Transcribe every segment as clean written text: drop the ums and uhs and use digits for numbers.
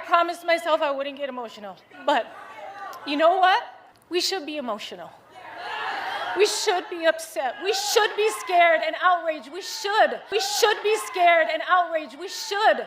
promised myself I wouldn't get emotional. But you know what? We should be emotional. We should be upset. We should be scared and outraged. We should. We should be scared and outraged. We should.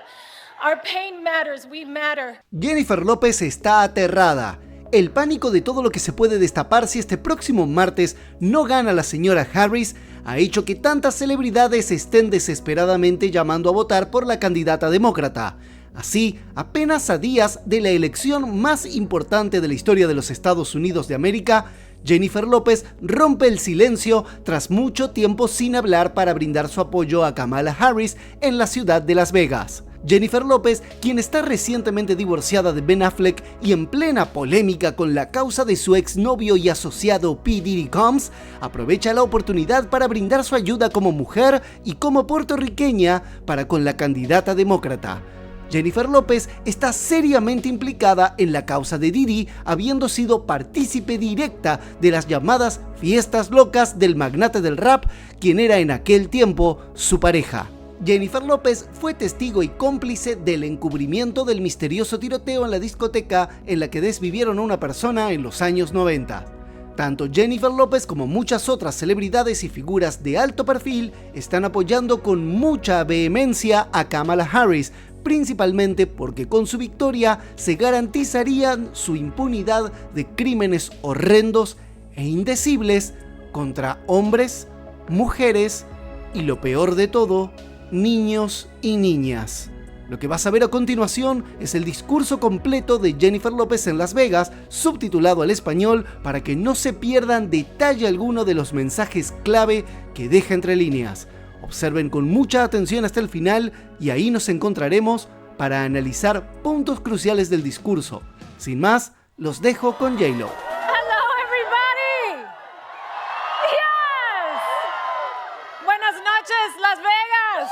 Our pain matters. We matter. Jennifer Lopez está aterrada. El pánico de todo lo que se puede destapar si este próximo martes no gana la señora Harris ha hecho que tantas celebridades estén desesperadamente llamando a votar por la candidata demócrata. Así, apenas a días de la elección más importante de la historia de los Estados Unidos de América, Jennifer Lopez rompe el silencio tras mucho tiempo sin hablar para brindar su apoyo a Kamala Harris en la ciudad de Las Vegas. Jennifer Lopez, quien está recientemente divorciada de Ben Affleck y en plena polémica con la causa de su exnovio y asociado P. Diddy Combs, aprovecha la oportunidad para brindar su ayuda como mujer y como puertorriqueña para con la candidata demócrata. Jennifer Lopez está seriamente implicada en la causa de Diddy, habiendo sido partícipe directa de las llamadas fiestas locas del magnate del rap, quien era en aquel tiempo su pareja. Jennifer Lopez fue testigo y cómplice del encubrimiento del misterioso tiroteo en la discoteca en la que desvivieron a una persona en los años 90. Tanto Jennifer Lopez como muchas otras celebridades y figuras de alto perfil están apoyando con mucha vehemencia a Kamala Harris, principalmente porque con su victoria se garantizarían su impunidad de crímenes horrendos e indecibles contra hombres, mujeres y, lo peor de todo, niños y niñas. Lo que vas a ver a continuación es el discurso completo de Jennifer Lopez en Las Vegas, subtitulado al español para que no se pierdan detalle alguno de los mensajes clave que deja entre líneas. Observen con mucha atención hasta el final y ahí nos encontraremos para analizar puntos cruciales del discurso. Sin más, los dejo con J-Lo. Hello, everybody. Yes. Buenas noches, Las Vegas.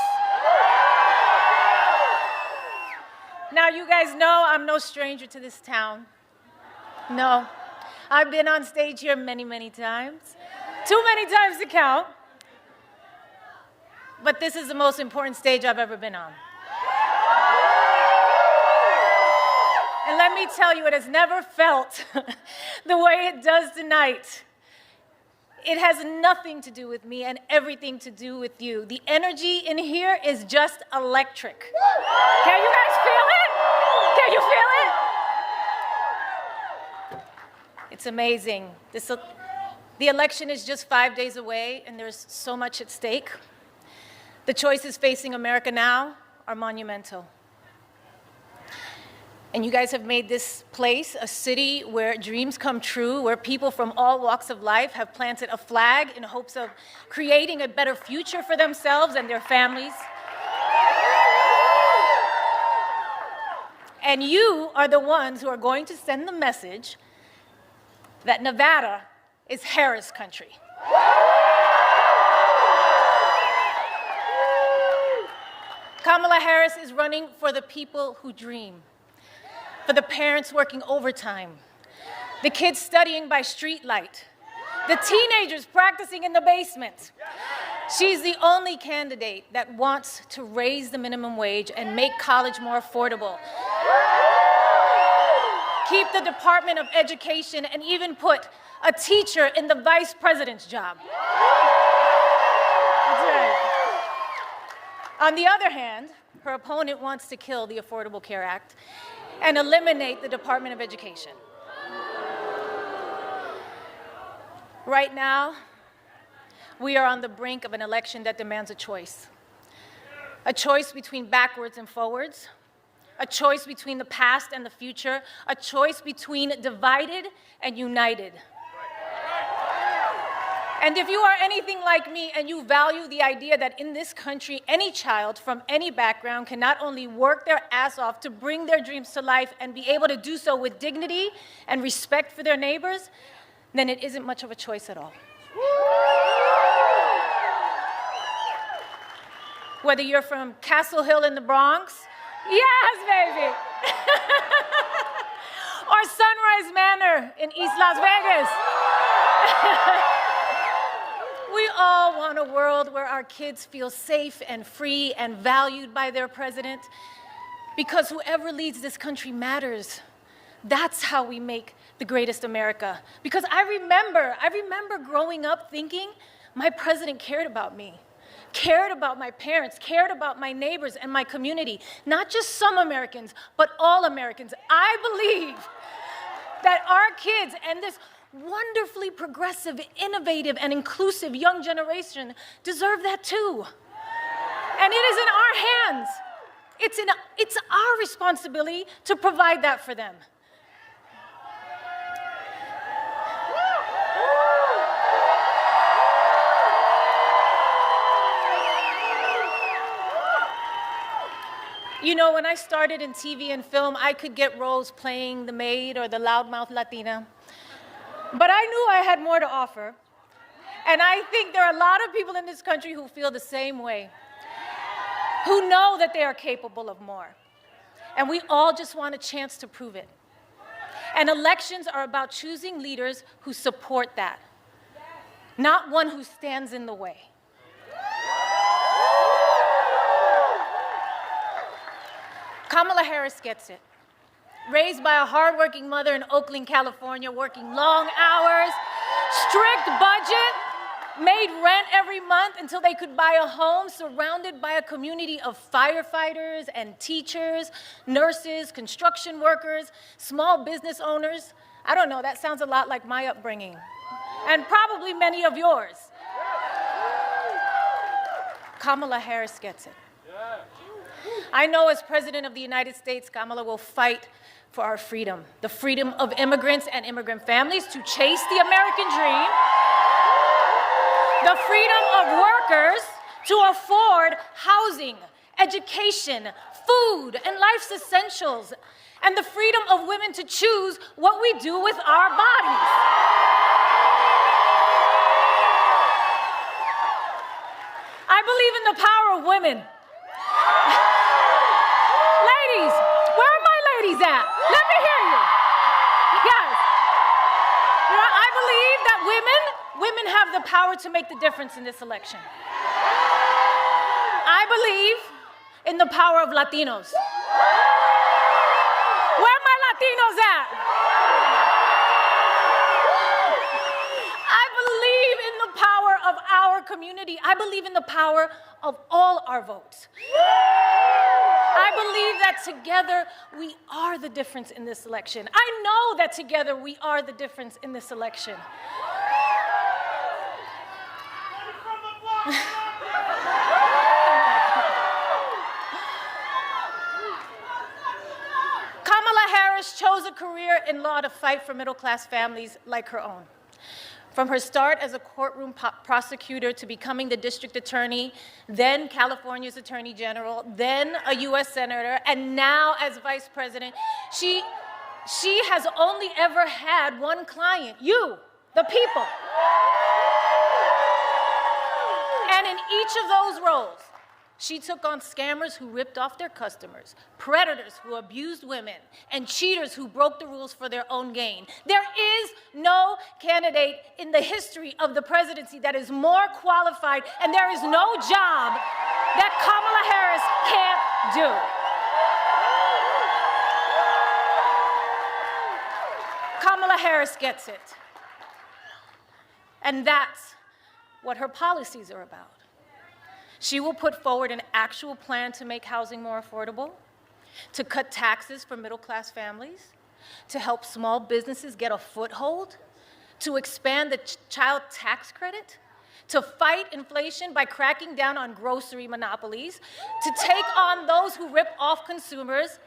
Now, you guys know I'm no stranger to this town. No, I've been on stage here many, many times. Too many times to count. But this is the most important stage I've ever been on. And let me tell you, it has never felt the way it does tonight. It has nothing to do with me and everything to do with you. The energy in here is just electric. Can you guys feel it? Can you feel it? It's amazing. The election is just 5 days away, and there's so much at stake. The choices facing America now are monumental. And you guys have made this place a city where dreams come true, where people from all walks of life have planted a flag in hopes of creating a better future for themselves and their families. And you are the ones who are going to send the message that Nevada is Harris country. Kamala Harris is running for the people who dream, for the parents working overtime, the kids studying by streetlight, the teenagers practicing in the basement. She's the only candidate that wants to raise the minimum wage and make college more affordable, keep the Department of Education, and even put a teacher in the vice president's job. That's right. On the other hand, her opponent wants to kill the Affordable Care Act and eliminate the Department of Education. Right now, we are on the brink of an election that demands a choice between backwards and forwards, a choice between the past and the future, a choice between divided and united. And if you are anything like me and you value the idea that in this country, any child from any background can not only work their ass off to bring their dreams to life and be able to do so with dignity and respect for their neighbors, then it isn't much of a choice at all. Whether you're from Castle Hill in the Bronx, yes, baby, or Sunrise Manor in East Las Vegas. We all want a world where our kids feel safe and free and valued by their president. Because whoever leads this country matters. That's how we make the greatest America. Because I remember growing up thinking my president cared about me, cared about my parents, cared about my neighbors and my community. Not just some Americans, but all Americans. I believe that our kids and this wonderfully progressive, innovative, and inclusive young generation deserve that too. And it is in our hands. It's our responsibility to provide that for them. You know, when I started in TV and film, I could get roles playing the maid or the loudmouth Latina. But I knew I had more to offer. And I think there are a lot of people in this country who feel the same way, who know that they are capable of more. And we all just want a chance to prove it. And elections are about choosing leaders who support that, not one who stands in the way. Kamala Harris gets it. Raised by a hardworking mother in Oakland, California, working long hours, strict budget, made rent every month until they could buy a home, surrounded by a community of firefighters and teachers, nurses, construction workers, small business owners. I don't know, that sounds a lot like my upbringing, and probably many of yours. Kamala Harris gets it. I know as President of the United States, Kamala will fight for our freedom, the freedom of immigrants and immigrant families to chase the American dream, the freedom of workers to afford housing, education, food, and life's essentials, and the freedom of women to choose what we do with our bodies. I believe in the power of women. Ladies, where are my ladies at? Let me hear you. Yes. You know, I believe that women have the power to make the difference in this election. I believe in the power of Latinos. Where are my Latinos at? I believe in the power of our community. I believe in the power of all our votes. I believe that together we are the difference in this election. I know that together we are the difference in this election. Kamala Harris chose a career in law to fight for middle-class families like her own. From her start as a courtroom prosecutor to becoming the district attorney, then California's attorney general, then a U.S. senator, and now as vice president, she has only ever had one client, you, the people. And in each of those roles, she took on scammers who ripped off their customers, predators who abused women, and cheaters who broke the rules for their own gain. There is no candidate in the history of the presidency that is more qualified, and there is no job that Kamala Harris can't do. Kamala Harris gets it. And that's what her policies are about. She will put forward an actual plan to make housing more affordable, to cut taxes for middle-class families, to help small businesses get a foothold, to expand the child tax credit, to fight inflation by cracking down on grocery monopolies, to take on those who rip off consumers.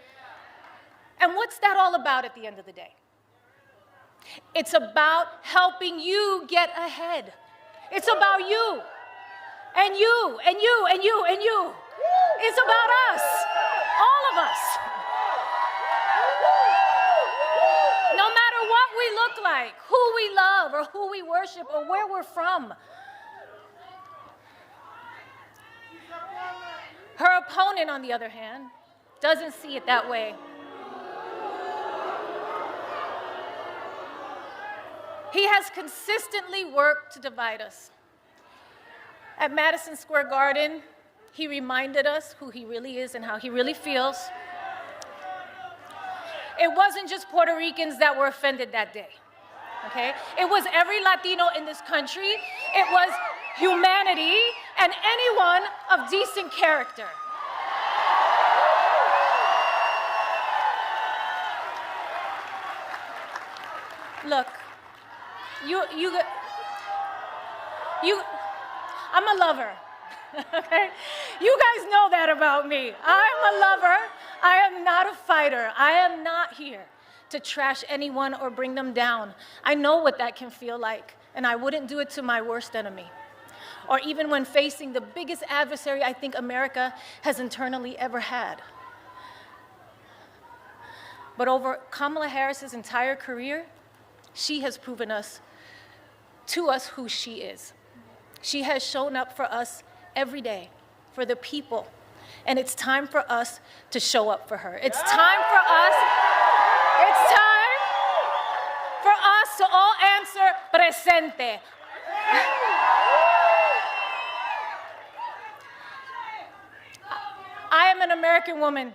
And what's that all about at the end of the day? It's about helping you get ahead. It's about you. And you, and you, and you, and you. It's about us, all of us. No matter what we look like, who we love, or who we worship, or where we're from. Her opponent, on the other hand, doesn't see it that way. He has consistently worked to divide us. At Madison Square Garden, he reminded us who he really is and how he really feels. it wasn't just Puerto Ricans that were offended that day, okay? It was every Latino in this country. It was humanity and anyone of decent character. Look, I'm a lover, okay? You guys know that about me. I'm a lover. I am not a fighter. I am not here to trash anyone or bring them down. I know what that can feel like, and I wouldn't do it to my worst enemy, or even when facing the biggest adversary I think America has internally ever had. But over Kamala Harris's entire career, she has proven to us who she is. She has shown up for us every day, for the people. And it's time for us to show up for her. It's time for us to all answer presente. I am an American woman.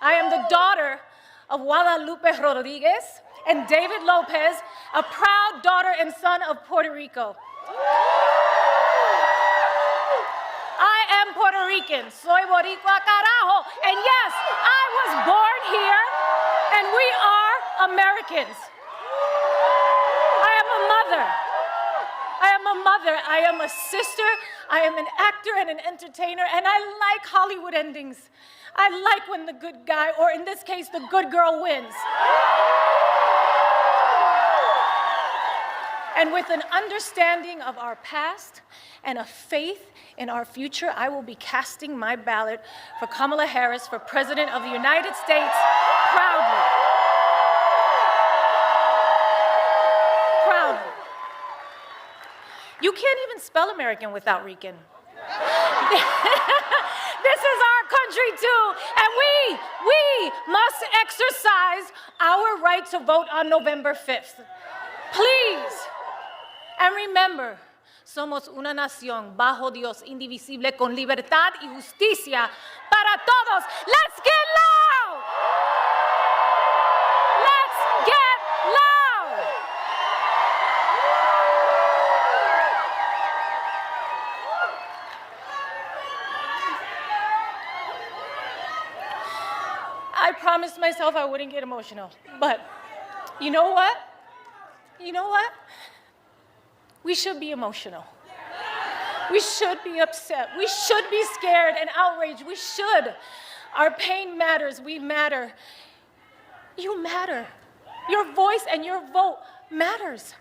I am the daughter of Guadalupe Rodriguez and David Lopez, a proud daughter and son of Puerto Rico. I am Puerto Rican. Soy boricua carajo. And yes, I was born here, and we are Americans. I am a mother. I am a mother. I am a sister. I am an actor and an entertainer, and I like Hollywood endings. I like when the good guy, or in this case, the good girl wins. And with an understanding of our past and a faith in our future, I will be casting my ballot for Kamala Harris for President of the United States proudly. Proudly. You can't even spell American without Rican. This is our country too, and we must exercise our right to vote on November 5th. Please. And remember, somos una nación bajo Dios, indivisible, con libertad y justicia para todos. Let's get loud! Let's get loud! I promised myself I wouldn't get emotional, but you know what? You know what? We should be emotional. We should be upset. We should be scared and outraged. We should. Our pain matters. We matter. You matter. Your voice and your vote matters.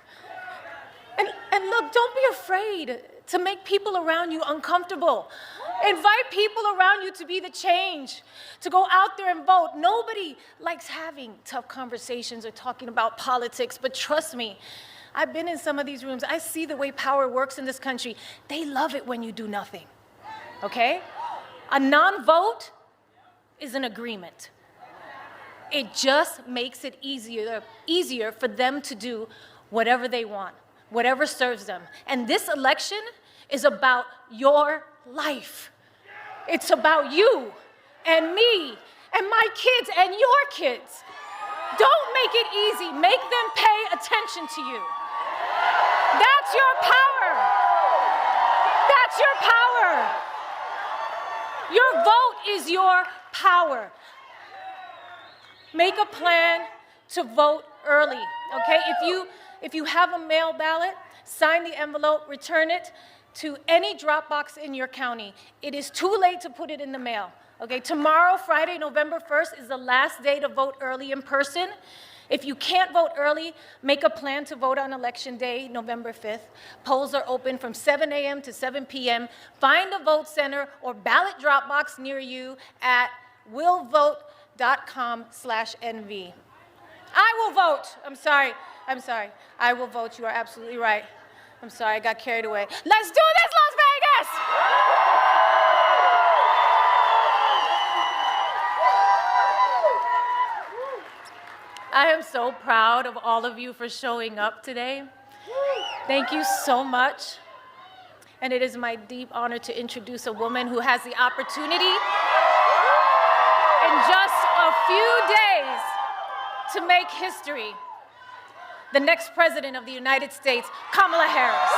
And look, don't be afraid to make people around you uncomfortable. Invite people around you to be the change, to go out there and vote. Nobody likes having tough conversations or talking about politics, but trust me, I've been in some of these rooms. I see the way power works in this country. They love it when you do nothing, okay? A non-vote is an agreement. It just makes it easier for them to do whatever they want, whatever serves them. And this election is about your life. It's about you and me and my kids and your kids. Don't make it easy. Make them pay attention to you. That's your power. That's your power. Your vote is your power. Make a plan to vote early, okay? If you have a mail ballot, sign the envelope, return it to any drop box in your county. It is too late to put it in the mail, okay? Tomorrow, Friday, November 1st, is the last day to vote early in person. If you can't vote early, make a plan to vote on Election Day, November 5th. Polls are open from 7 a.m. to 7 p.m. Find a vote center or ballot drop box near you at willvote.com/NV. I will vote. I'm sorry. I will vote. You are absolutely right. I'm sorry, I got carried away. Let's do this, Las Vegas! I am so proud of all of you for showing up today. Thank you so much. And it is my deep honor to introduce a woman who has the opportunity in just a few days to make history, the next president of the United States, Kamala Harris.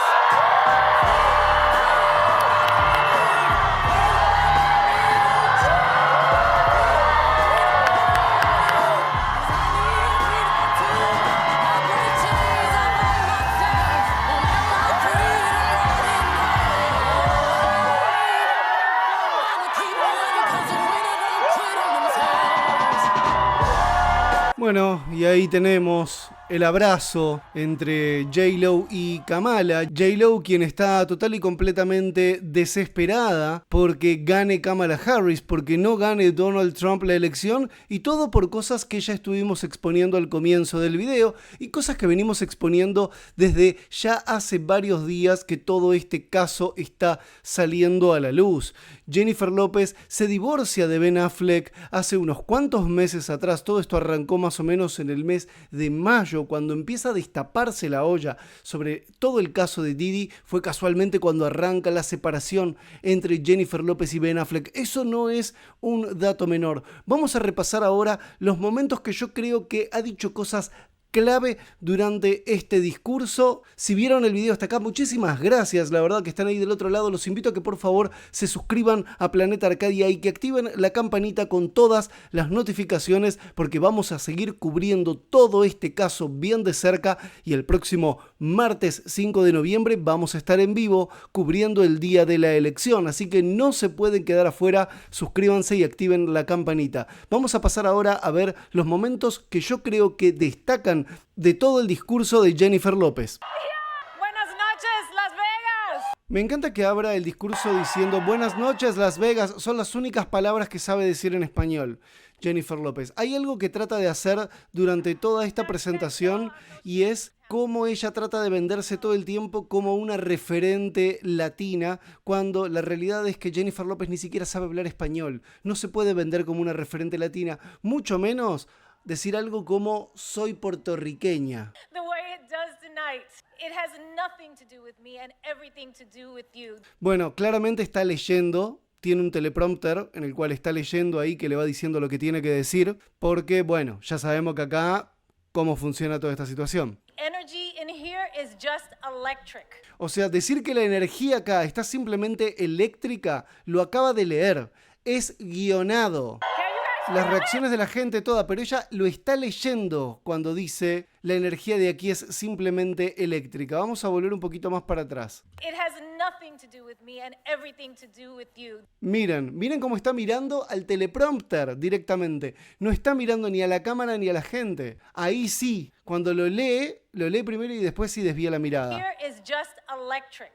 Bueno, y ahí tenemos el abrazo entre J-Lo y Kamala. J-Lo, quien está total y completamente desesperada porque gane Kamala Harris, porque no gane Donald Trump la elección, y todo por cosas que ya estuvimos exponiendo al comienzo del video y cosas que venimos exponiendo desde ya hace varios días que todo este caso está saliendo a la luz. Jennifer Lopez se divorcia de Ben Affleck hace unos cuantos meses atrás. Todo esto arrancó más o menos en el mes de mayo, cuando empieza a destaparse la olla sobre todo el caso de Diddy. Fue casualmente cuando arranca la separación entre Jennifer Lopez y Ben Affleck. Eso no es un dato menor. Vamos a repasar ahora los momentos que yo creo que ha dicho cosas clave durante este discurso. Si vieron el video hasta acá, muchísimas gracias, la verdad que están ahí del otro lado. Los invito a que por favor se suscriban a Planeta Arcadia y que activen la campanita con todas las notificaciones, porque vamos a seguir cubriendo todo este caso bien de cerca, y el próximo martes 5 de noviembre vamos a estar en vivo cubriendo el día de la elección, así que no se pueden quedar afuera. Suscríbanse y activen la campanita. Vamos a pasar ahora a ver los momentos que yo creo que destacan de todo el discurso de Jennifer Lopez. Buenas noches, Las Vegas. Me encanta que abra el discurso diciendo buenas noches, Las Vegas. Son las únicas palabras que sabe decir en español Jennifer Lopez. Hay algo que trata de hacer durante toda esta presentación, y es cómo ella trata de venderse todo el tiempo como una referente latina, cuando la realidad es que Jennifer Lopez ni siquiera sabe hablar español. No se puede vender como una referente latina, mucho menos decir algo como soy puertorriqueña. The way it does tonight, it has nothing to do with me and everything to do with you. Bueno, claramente está leyendo, tiene un teleprompter en el cual está leyendo ahí que le va diciendo lo que tiene que decir, porque bueno, ya sabemos que acá cómo funciona toda esta situación. Energy in here is just electric. O sea, decir que la energía acá está simplemente eléctrica, lo acaba de leer, es guionado. Las reacciones de la gente toda, pero ella lo está leyendo cuando dice la energía de aquí es simplemente eléctrica. Vamos a volver un poquito más para atrás. It has nothing to do with me and everything to do with you. Miren cómo está mirando al teleprompter directamente. No está mirando ni a la cámara ni a la gente. Ahí sí, cuando lo lee primero y después sí desvía la mirada. Here is just electric.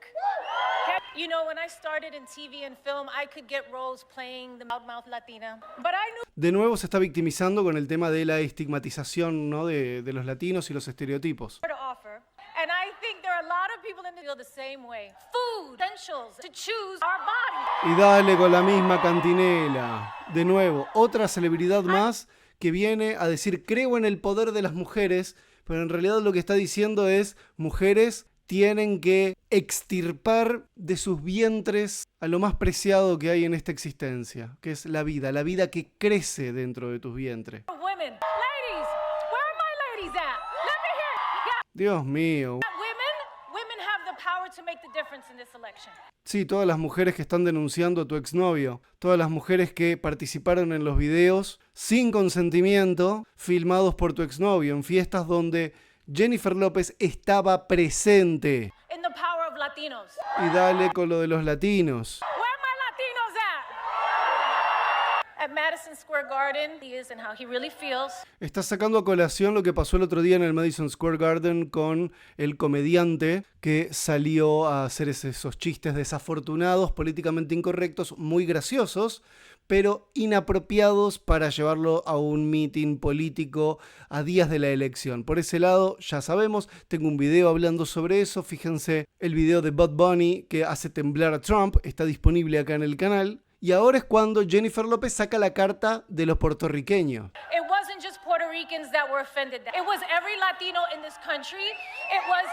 You know, when I started in TV and film, I could get roles playing the loudmouth Latina, but I knew. De nuevo se está victimizando con el tema de la estigmatización, ¿no? de los latinos y los estereotipos. To offer. And I think there are a lot of people in the field the same way. Food, essentials, to choose our body. Y dale con la misma cantinela. De nuevo, otra celebridad más que viene a decir creo en el poder de las mujeres, pero en realidad lo que está diciendo es mujeres tienen que extirpar de sus vientres a lo más preciado que hay en esta existencia, que es la vida que crece dentro de tus vientres. Women, ladies, where are my ladies at? Let me hear. Yeah. Dios mío. Women have the power to make the difference in this election. Sí, todas las mujeres que están denunciando a tu exnovio, todas las mujeres que participaron en los videos sin consentimiento, filmados por tu exnovio, en fiestas donde Jennifer Lopez estaba presente. In the power of Latinos. Y dale con lo de los latinos. Where are my Latinos at? At Madison Square Garden, he is and how he really feels. Está sacando a colación lo que pasó el otro día en el Madison Square Garden con el comediante que salió a hacer esos chistes desafortunados, políticamente incorrectos, muy graciosos, pero inapropiados para llevarlo a un meeting político a días de la elección. Por ese lado, ya sabemos, tengo un video hablando sobre eso. Fíjense el video de Bad Bunny que hace temblar a Trump, está disponible acá en el canal. Y ahora es cuando Jennifer Lopez saca la carta de los puertorriqueños. It wasn't just Puerto Ricans that were offended. It was every Latino in this country. It was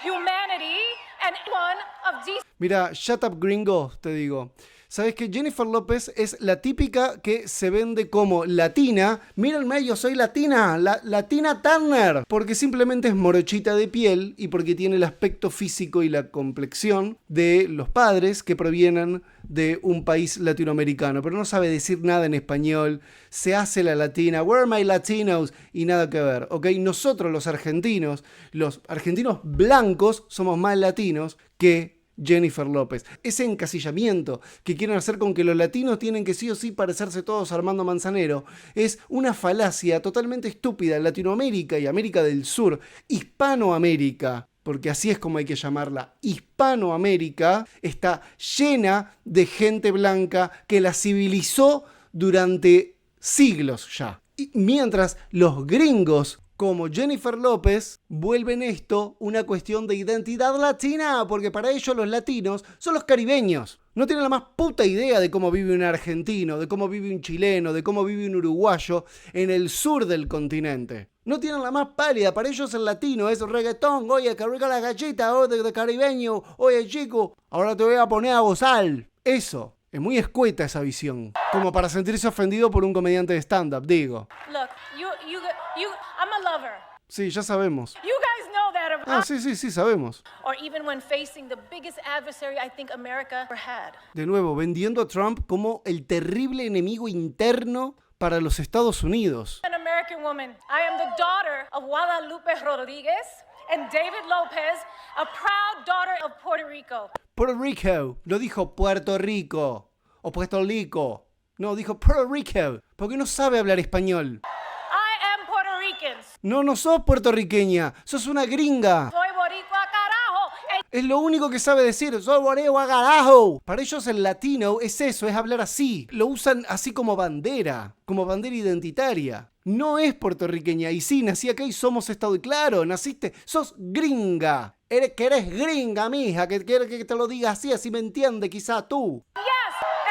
humanity and one of Mira, shut up gringo, te digo. ¿Sabes que Jennifer Lopez es la típica que se vende como latina? Mírenme, yo soy latina, la Tina Turner. Porque simplemente es morochita de piel y porque tiene el aspecto físico y la complexión de los padres que provienen de un país latinoamericano. Pero no sabe decir nada en español, se hace la latina, where are my Latinos? Y nada que ver, ¿ok? Nosotros los argentinos blancos, somos más latinos que Jennifer Lopez. Ese encasillamiento que quieren hacer con que los latinos tienen que sí o sí parecerse todos a Armando Manzanero es una falacia totalmente estúpida. Latinoamérica y América del Sur, Hispanoamérica, porque así es como hay que llamarla, Hispanoamérica, está llena de gente blanca que la civilizó durante siglos ya. Y mientras los gringos como Jennifer Lopez vuelven esto una cuestión de identidad latina, porque para ellos los latinos son los caribeños. No tienen la más puta idea de cómo vive un argentino, de cómo vive un chileno, de cómo vive un uruguayo en el sur del continente. No tienen la más pálida. Para ellos el latino es reggaetón. Oye, que rica la galleta, de caribeño. Oye, chico, ahora te voy a poner a gozar. Eso. Es muy escueta esa visión. Como para sentirse ofendido por un comediante de stand-up, digo. Look, I'm a lover. Sí, ya sabemos. You guys know that. Ah, sí, sabemos. Or even when facing the biggest adversary I think America ever had. De nuevo, vendiendo a Trump como el terrible enemigo interno para los Estados Unidos. An American woman. I am the daughter of Guadalupe Rodríguez and David Lopez, a proud daughter of Puerto Rico. Puerto Rico. No dijo Puerto Rico o Puerto Rico. No, dijo Puerto Rico. Porque no sabe hablar español. I am Puerto Rican. No sos puertorriqueña. Sos una gringa. Soy boricua, carajo. Es lo único que sabe decir. Soy boricua, carajo. Para ellos el latino es eso, es hablar así. Lo usan así como bandera identitaria. No es puertorriqueña. Y sí, nací acá y somos Estado. Y claro, naciste, sos gringa. Eres gringa, mija, que quiere que te lo diga así me entiende quizá tú. Yes,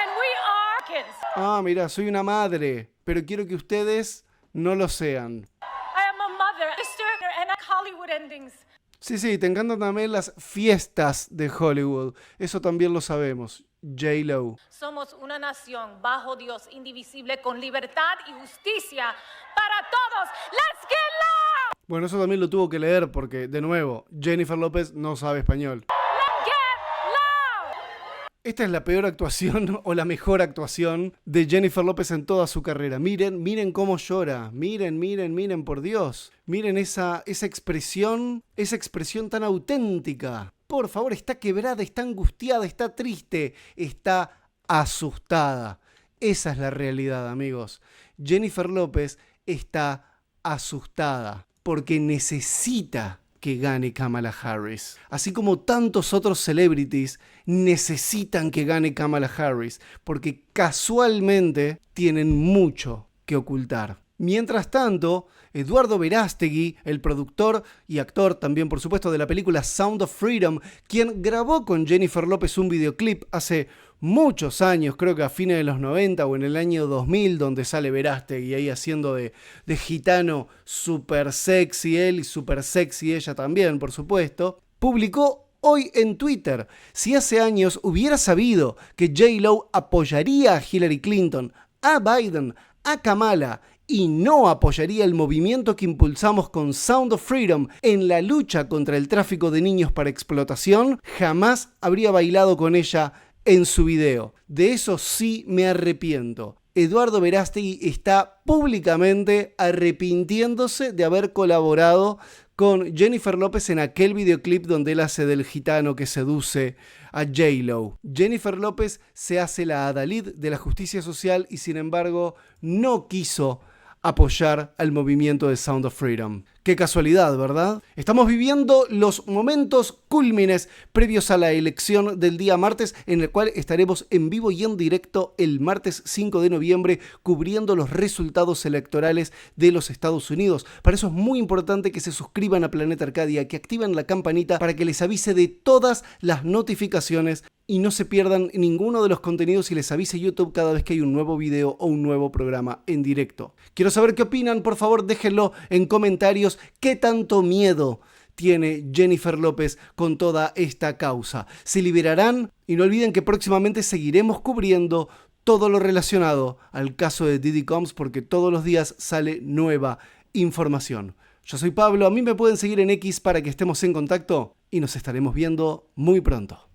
and we are kids. Ah, mira, soy una madre, pero quiero que ustedes no lo sean. I am a mother, sister, and Hollywood endings. Sí, te encantan también las fiestas de Hollywood. Eso también lo sabemos. J-Lo. Somos una nación bajo Dios, indivisible, con libertad y justicia para todos. ¡Let's get loud! Bueno, eso también lo tuvo que leer porque, de nuevo, Jennifer Lopez no sabe español. ¡Let's get loud! Esta es la peor actuación o la mejor actuación de Jennifer Lopez en toda su carrera. Miren cómo llora. Miren, por Dios. Miren esa expresión tan auténtica. Por favor, está quebrada, está angustiada, está triste, está asustada. Esa es la realidad, amigos. Jennifer Lopez está asustada porque necesita que gane Kamala Harris. Así como tantos otros celebrities necesitan que gane Kamala Harris porque casualmente tienen mucho que ocultar. Mientras tanto, Eduardo Verástegui, el productor y actor también por supuesto de la película Sound of Freedom, quien grabó con Jennifer Lopez un videoclip hace muchos años, creo que a fines de los 90 o en el año 2000, donde sale Verástegui ahí haciendo de gitano super sexy él y super sexy ella también, por supuesto, publicó hoy en Twitter: si hace años hubiera sabido que J-Lo apoyaría a Hillary Clinton, a Biden, a Kamala y no apoyaría el movimiento que impulsamos con Sound of Freedom en la lucha contra el tráfico de niños para explotación, jamás habría bailado con ella en su video. De eso sí me arrepiento. Eduardo Verástegui está públicamente arrepintiéndose de haber colaborado con Jennifer Lopez en aquel videoclip donde él hace del gitano que seduce a J-Lo. Jennifer Lopez se hace la adalid de la justicia social y sin embargo no quiso apoyar al movimiento de Sound of Freedom. Qué casualidad, ¿verdad? Estamos viviendo los momentos cúlmines previos a la elección del día martes, en el cual estaremos en vivo y en directo el martes 5 de noviembre cubriendo los resultados electorales de los Estados Unidos. Para eso es muy importante que se suscriban a Planeta Arcadia, que activen la campanita para que les avise de todas las notificaciones y no se pierdan ninguno de los contenidos y les avise YouTube cada vez que hay un nuevo video o un nuevo programa en directo. Quiero saber qué opinan, por favor déjenlo en comentarios. ¿Qué tanto miedo tiene Jennifer Lopez con toda esta causa. ¿Se liberarán? Y no olviden que próximamente seguiremos cubriendo todo lo relacionado al caso de Diddy Combs porque todos los días sale nueva información. Yo soy Pablo, a mí me pueden seguir en X para que estemos en contacto y nos estaremos viendo muy pronto.